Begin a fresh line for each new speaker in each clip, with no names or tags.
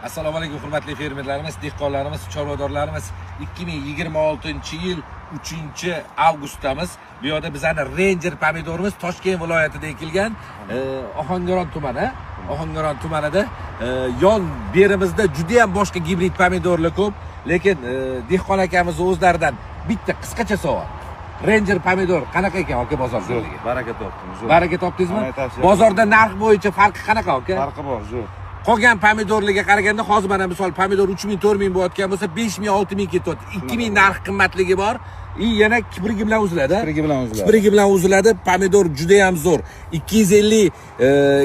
Assalomu alaykum hurmatli fermerlarimiz, dehqonlarimiz, chorvadorlarimiz. 2026-yil 3-avgustdamiz. Bu yerda bizning Ranger pomidorimiz Toshkent viloyatida ekilgan, Ohangaron tumani. Ohangaron tumanida yon berimizda juda ham boshqa gibrid pomidorlar ko'p, lekin dehqon akamiz o'zlaridan bitta qisqacha savol. Ranger pomidor qanaqa ekan aka bozordagi?
Baraka topdim, zo'r.
Baraka topdingizmi? Bozorda narx bo'yicha farqi qanaqa aka?
Farqi bor, zo'r.
Qolgan pomidorlarga qaraganda hozir mana misol pomidor 3000 4000 bo'layotgan bo'lsa 5000 6000 ketyapti. 2000 narx qimmatligi bor. Yana kiprigi bilan uziladi. Kiprigi bilan uziladi. Pomidor juda ham zo'r. 250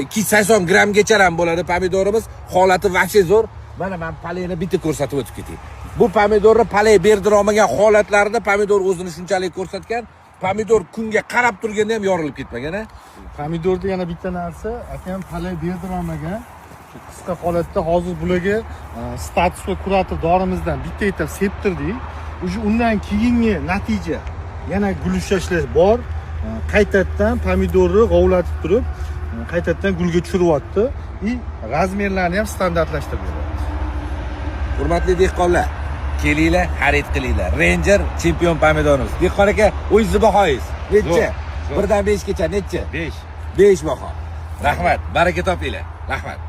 280 grammgacha ham bo'ladi pomidorimiz. Holati vaqti zo'r. Mana men paleyni bitta ko'rsatib o'tib ketay. Bu pomidorni paley berdira olmagan holatlarida pomidor o'zini shunchalik ko'rsatgan. Pomidor kunga qarab turganda ham yorilib ketmagan, a?
Pomidorda yana bitta narsa, akam paley berdira olmagan. Qisqa holatda hozir bularga status va kurator dorimizdan bitta etap septirdik. O'sha undan keyingi natija yana gul ushlash bor. Qaytadan pomidorni g'ovlatib turib, qaytadan gulga tushiryapti. Razmerlarni ham standartlashtirib beryapti.
Hurmatli dehqonlar, kelinglar, xarid qilinglar. Ranger chempion pomidorimiz. Dehqon aka, o'zingizni bahoyingiz necha? 1 dan 5 gacha necha?
5.
5 baho. Rahmat, baraka topinglar. Rahmat.